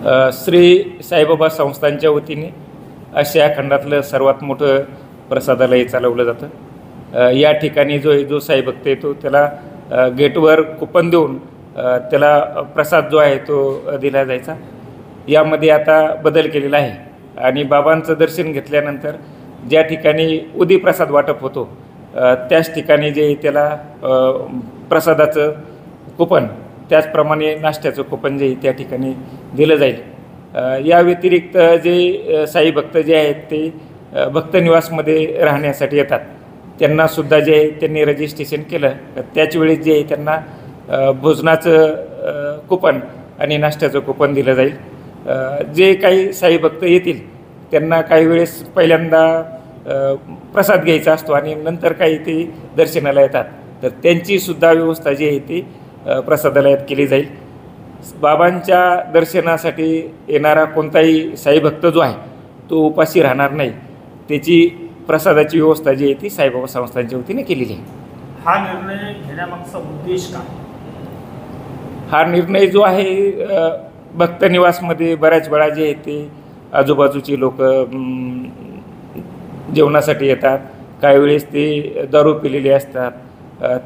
श्री साईबाबा संस्थांच्या वतीने आशिया खंडातलं सर्वात मोठं प्रसादालय चालवलं जातं। या ठिकाणी जो साई भक्त येतो त्याला गेटवर कुपन देऊन त्याला प्रसाद जो आहे तो दिला जायचा। यामध्ये आता बदल केलेला आहे आणि बाबांचं दर्शन घेतल्यानंतर ज्या ठिकाणी उदी प्रसाद वाटप होतो त्याच ठिकाणी जे त्याला प्रसादाचं कुपन त्याचप्रमाणे नाश्त्याचं कुपन जे त्या ठिकाणी दिलं जाईल। या व्यतिरिक्त जे साई भक्त जे आहेत ते भक्त निवासमध्ये राहण्यासाठी येतात त्यांनासुद्धा जे त्यांनी रजिस्ट्रेशन केलं त्याच वेळेस जे त्यांना भोजनाचं कुपन आणि नाश्त्याचं कुपन दिलं जाईल। जे काही साई भक्त येतील त्यांना काही वेळेस पहिल्यांदा प्रसाद घ्यायचा असतो आणि नंतर काही ते दर्शनाला येतात तर त्यांचीसुद्धा व्यवस्था जी आहे ती प्रसादालयात केली जाईल। बाबांच्या दर्शनासाठी येणारा कोणताही साई भक्त जो आहे तो उपाशी राहणार नाही, त्याची प्रसादाची व्यवस्था जी आहे ती साईबाबा संस्थांच्या वतीने केलेली आहे। हा निर्णय घेण्यामागचा उद्देश काय? हा निर्णय जो आहे भक्त निवासमध्ये बऱ्याच वेळा जे आहे ते आजूबाजूची लोक जेवणासाठी येतात, काही वेळेस ते दारू पिलेले असतात,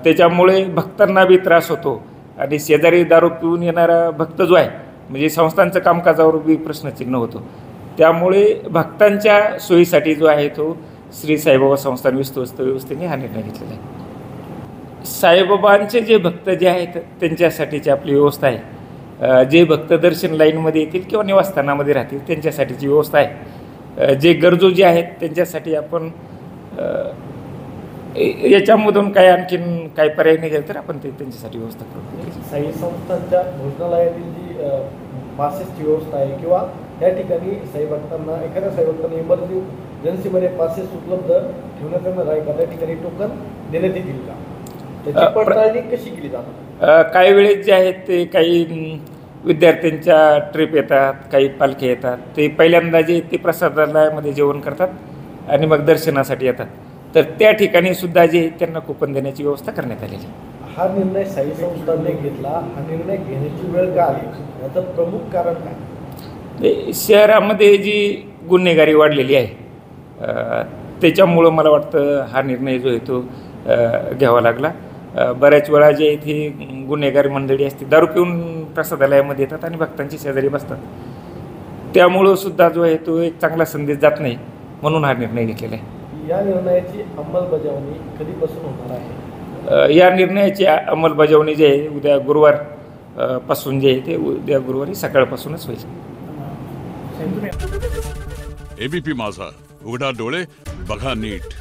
त्याच्यामुळे भक्तांना बी त्रास होतो आणि शेजारी दारू पिऊन येणारा भक्त जो आहे म्हणजे संस्थांचं कामकाजावर बी प्रश्नचिन्ह होतो। त्यामुळे भक्तांच्या सोयीसाठी जो आहे तो श्री साईबाबा संस्थान विश्वस्त व्यवस्थेने हा निर्णय घेतलेला आहे। साईबाबांचे जे भक्त जे आहेत त्यांच्यासाठीची आपली व्यवस्था आहे। जे भक्त दर्शन लाईनमध्ये येतील किंवा निवासस्थानामध्ये राहतील त्यांच्यासाठीची व्यवस्था आहे। जे गरजू जे आहेत त्यांच्यासाठी आपण याच्यामधून काय आणखीन काय पर्याय निघेल तर आपण ते त्यांच्यासाठी व्यवस्था करू। साई संस्थांच्या भोजनालयातील जी पासेसची व्यवस्था आहे किंवा या ठिकाणी साई भक्तांना एखाद्या साई भक्तांना इमर्जन्सीमध्ये पासेस उपलब्ध ठेवण्यात येणार आहे का? त्या ठिकाणी टोकन देण्यात येतील का? त्याची पडताळणी कशी केली जाणार? काही वेळेस जे आहेत ते काही विद्यार्थ्यांच्या ट्रिप येतात, काही पालखी येतात, ते पहिल्यांदा जे ते प्रसादालयामध्ये जेवण करतात आणि मग दर्शनासाठी येतात तर त्या ठिकाणी सुद्धा जे त्यांना कुपन देण्याची व्यवस्था करण्यात आलेली। हा निर्णय साई संस्थांनी घेतला, हा निर्णय घेण्याची वेळ का आली याचं प्रमुख कारण काय? शहरामध्ये जी गुन्हेगारी वाढलेली आहे त्याच्यामुळं मला वाटतं हा निर्णय जो आहे तो घ्यावा लागला। बऱ्याच वेळा जे इथे गुन्हेगारी मंडळी असते दारू पिऊन प्रसादालयामध्ये येतात आणि भक्तांची शेजारी बसतात, त्यामुळं सुद्धा जो आहे तो एक चांगला संदेश जात नाही म्हणून हा निर्णय घेतलेला आहे। या निर्णयाची अंमलबजावणी कधीपासून होणार आहे? या निर्णयाची अंमलबजावणी जी आहे उद्या गुरुवार पासून जे आहे ते उद्या गुरुवारी सकाळपासूनच होईल। एबीपी माझा, उघडा डोळे बघा नीट।